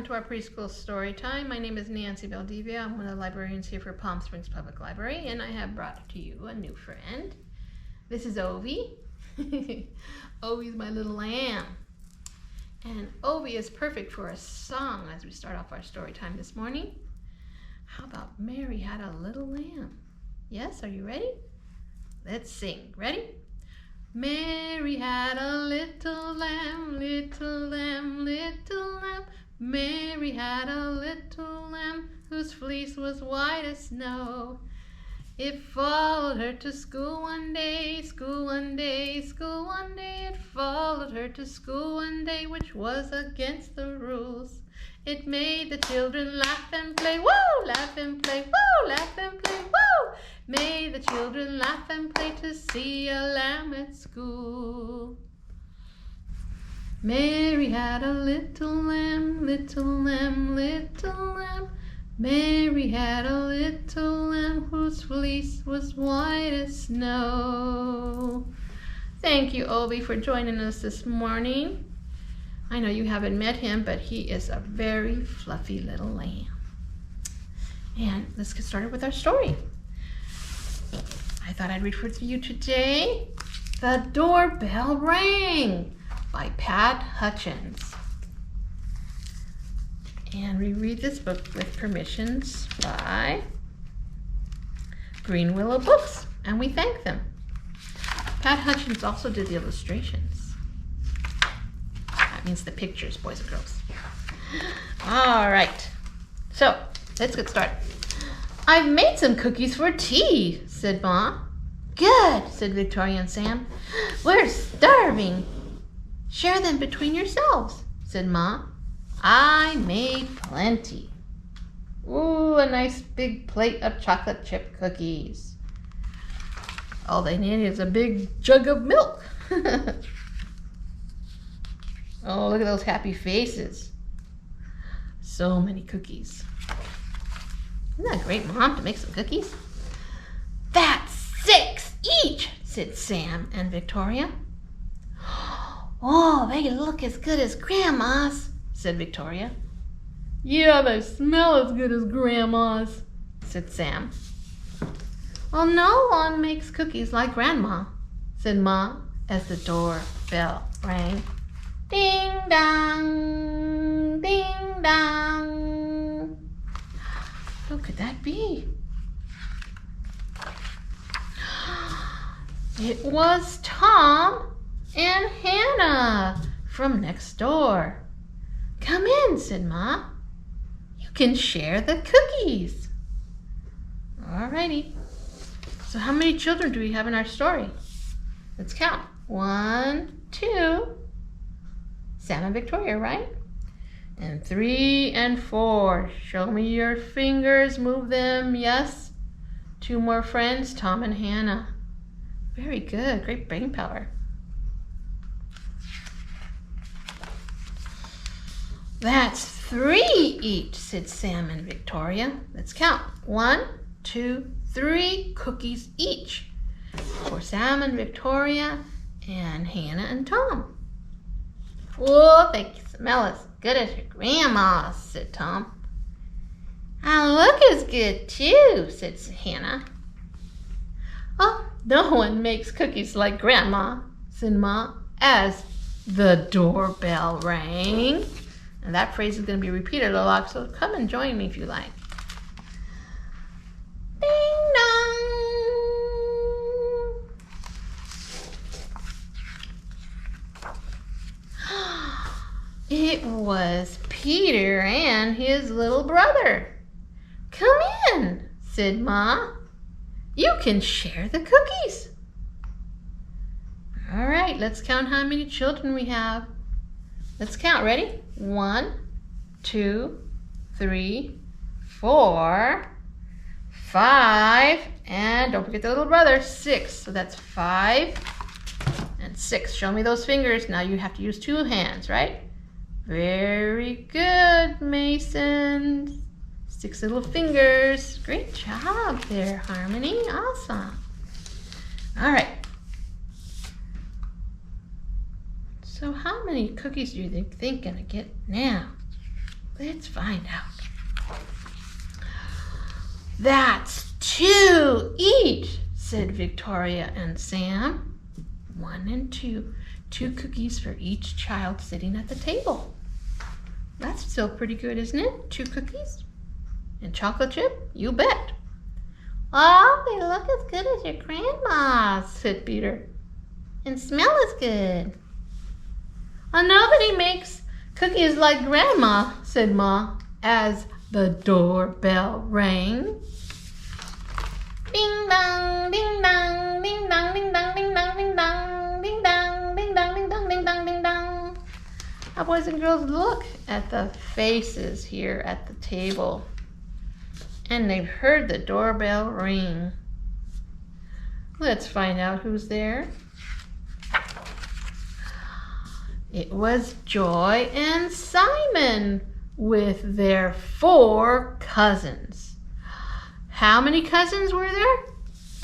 to our preschool story time. My name is Nancy Valdivia. I'm one of the librarians here for Palm Springs Public Library, and I have brought to you a new friend. This is Ovi. Ovi's my little lamb. And Ovi is perfect for a song as we start off our story time this morning. How about Mary Had a Little Lamb? Yes, are you ready? Let's sing. Ready? Mary had a little lamb, little lamb, little lamb. Mary had a little lamb whose fleece was white as snow. It followed her to school one day, school one day, school one day. It followed her to school one day, which was against the rules. It made the children laugh and play, woo! Laugh and play, woo! Laugh and play, woo! Made the children laugh and play to see a lamb at school. Mary had a little lamb, little lamb, little lamb. Mary had a little lamb whose fleece was white as snow. Thank you, Obi, for joining us this morning. I know you haven't met him, but he is a very fluffy little lamb. And let's get started with our story. I thought I'd read for you today The Doorbell Rang by Pat Hutchins. And we read this book with permissions by Green Willow Books, and we thank them. Pat Hutchins also did the illustrations. That means the pictures, boys and girls. All right, so let's get started. I've made some cookies for tea, said Ma. Good, said Victoria and Sam. We're starving. Share them between yourselves, said Ma. I made plenty. Ooh, a nice big plate of chocolate chip cookies. All they need is a big jug of milk. Oh, look at those happy faces. So many cookies. Isn't that great, Mom, to make some cookies? That's 6 each, said Sam and Victoria. Oh, they look as good as Grandma's, said Victoria. Yeah, they smell as good as Grandma's, said Sam. Well, no one makes cookies like Grandma, said Ma as the doorbell rang. Ding dong, ding dong. Who could that be? It was Tom and Hannah from next door. Come in, said Ma. You can share the cookies. All righty. So how many children do we have in our story? Let's count. 1, 2. Sam and Victoria, right? And 3 and 4. Show me your fingers. Move them. Yes. 2 more friends, Tom and Hannah. Very good. Great brain power. That's 3 each, said Sam and Victoria. Let's count. 1, 2, 3 cookies each for Sam and Victoria and Hannah and Tom. Oh, they smell as good as your Grandma's, said Tom. I look as good too, said Hannah. Oh, no one makes cookies like Grandma, said Ma, as the doorbell rang. And that phrase is going to be repeated a lot, so come and join me if you like. Ding dong! It was Peter and his little brother. Come in, said Ma. You can share the cookies. All right, let's count how many children we have. Let's count. Ready? 1, 2, 3, 4, 5, and don't forget the little brother, 6. So that's 5 and 6. Show me those fingers. Now you have to use 2 hands, right? Very good, Mason. 6 little fingers. Great job there, Harmony. Awesome. All right. So how many cookies do you think gonna get now? Let's find out. That's 2 each, said Victoria and Sam. 1 and 2. 2 cookies for each child sitting at the table. That's still pretty good, isn't it? 2 cookies? And chocolate chip? You bet. Oh, they look as good as your grandma's, said Peter. And smell as good. Well, nobody makes cookies like Grandma, said Ma, as the doorbell rang. Ding dong, ding dong, ding dong, ding dong, ding dong, ding dong, ding dong, ding dong, ding dong, ding dong, ding dong. Now, boys and girls, look at the faces here at the table. And they've heard the doorbell ring. Let's find out who's there. It was Joy and Simon with their 4 cousins. How many cousins were there?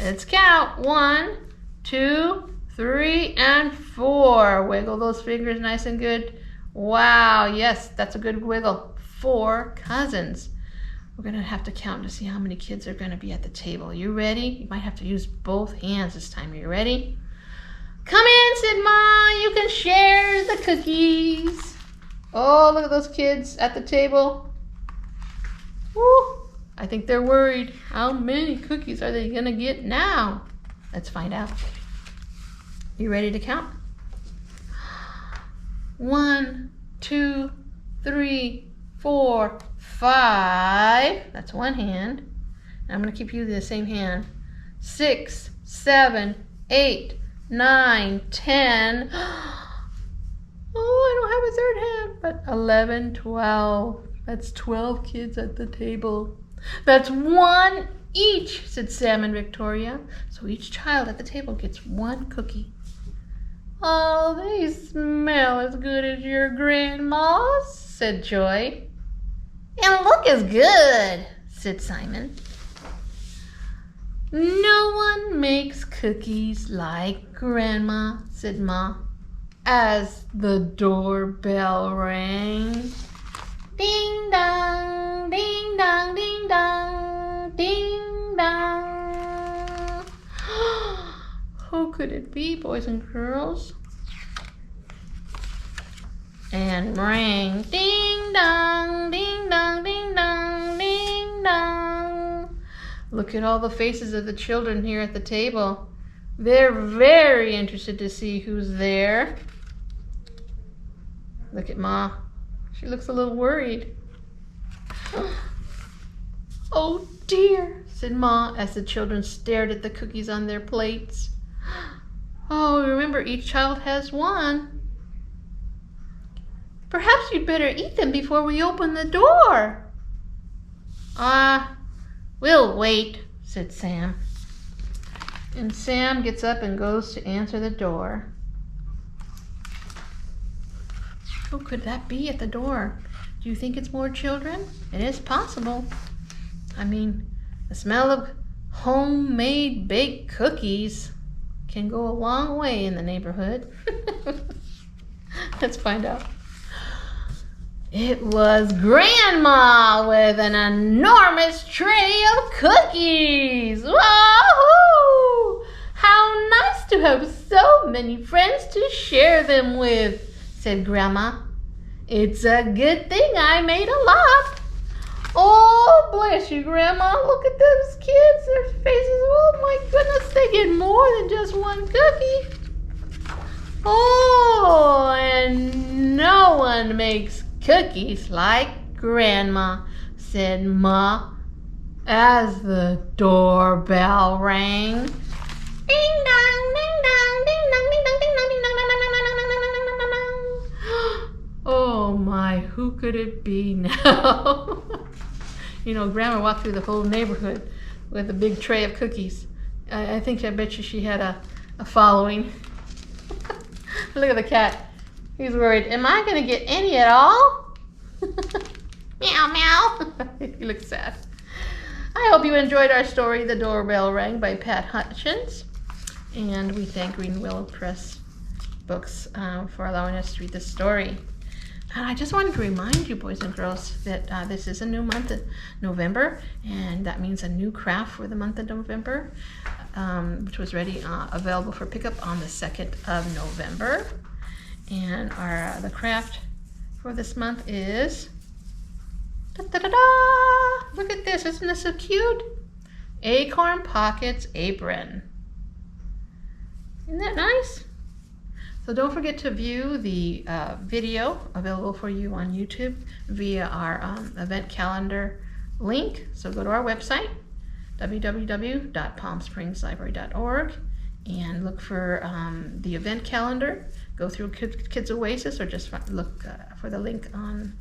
Let's count. 1, 2, 3, and 4. Wiggle those fingers nice and good. Wow, yes, that's a good wiggle. 4 cousins. We're going to have to count to see how many kids are going to be at the table. You ready? You might have to use both hands this time. Are you ready? Come in, said Ma. You can share the cookies. Oh, look at those kids at the table. Woo, I think they're worried. How many cookies are they going to get now? Let's find out. You ready to count? 1, 2, 3, 4, 5. That's one hand. And I'm going to keep you the same hand. 6, 7, 8, 9, 10. Oh, I don't have a third hand. But 11, 12. That's 12 kids at the table. That's 1 each, said Sam and Victoria. So each child at the table gets 1 cookie. Oh, they smell as good as your grandma's, said Joy. And look as good, said Simon. No one makes cookies like Grandma, said Ma, as the doorbell rang. Ding dong, ding dong, ding dong, ding dong. Who could it be, boys and girls? And rang. Ding dong, ding dong, ding dong, ding dong. Look at all the faces of the children here at the table. They're very interested to see who's there. Look at Ma. She looks a little worried. Oh dear, said Ma as the children stared at the cookies on their plates. Oh, remember, each child has 1. Perhaps you'd better eat them before we open the door. We'll wait, said Sam. And Sam gets up and goes to answer the door. Who could that be at the door? Do you think it's more children? It is possible. I mean, the smell of homemade baked cookies can go a long way in the neighborhood. Let's find out. It was Grandma with an enormous tray of cookies. Wahoo! How nice to have so many friends to share them with, said Grandma. It's a good thing I made a lot. Oh, bless you, Grandma. Look at those kids, their faces. Oh, my goodness, they get more than just 1 cookie. Oh, and no one makes cookies like Grandma, said Ma, as the doorbell rang. Ding dong, ding dong, ding dong, ding dong, ding dong, ding dong, ding dong, ding dong, ding dong, ding dong, ding dong. Oh my, who could it be now? You know, Grandma walked through the whole neighborhood with a big tray of cookies. I bet you she had a following. Look at the cat. He's worried. Am I going to get any at all? Meow, meow. He looks sad. I hope you enjoyed our story, The Doorbell Rang by Pat Hutchins. And we thank Green Willow Press Books for allowing us to read this story. And I just wanted to remind you, boys and girls, that this is a new month, November, and that means a new craft for the month of November, which was available for pickup on the 2nd of November. And the craft for this month is, look at this, isn't this so cute? Acorn Pockets Apron. Isn't that nice? So don't forget to view the video available for you on YouTube via our event calendar link. So go to our website, www.palmspringslibrary.org, and look for the event calendar. Go through Kids Oasis, or just look for the link on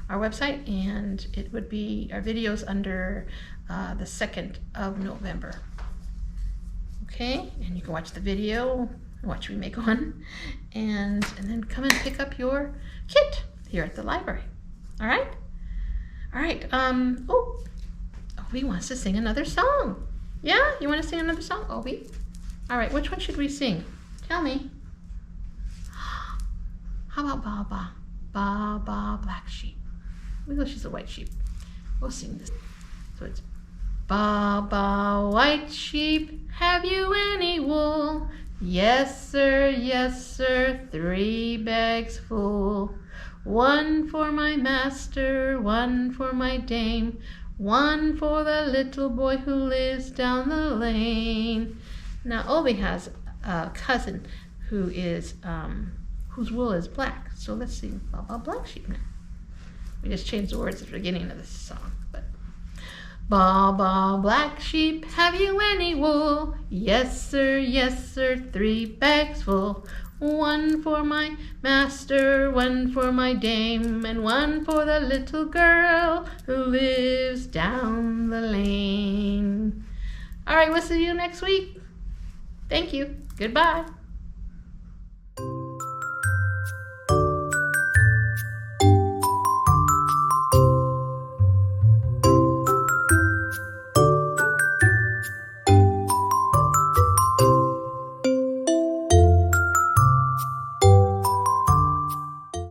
our website, and it would be our videos under the 2nd of November. Okay, and you can watch the video, watch me make one, and then come and pick up your kit here at the library. All right? All right. Obi wants to sing another song. Yeah? You want to sing another song, Obi? All right, which one should we sing? Tell me. How about Ba Ba? Ba Ba Black Sheep. We know she's a white sheep. We'll sing this. So it's Ba Ba White Sheep, have you any wool? Yes, sir, 3 bags full. 1 for my master, 1 for my dame, 1 for the little boy who lives down the lane. Now, Obi has a cousin who is, whose wool is black. So let's sing Ba Ba Black Sheep now. We just changed the words at the beginning of this song. But Ba Ba Black Sheep, have you any wool? Yes, sir, 3 bags full. 1 for my master, 1 for my dame, and 1 for the little girl who lives down the lane. All right, we'll see you next week. Thank you. Goodbye.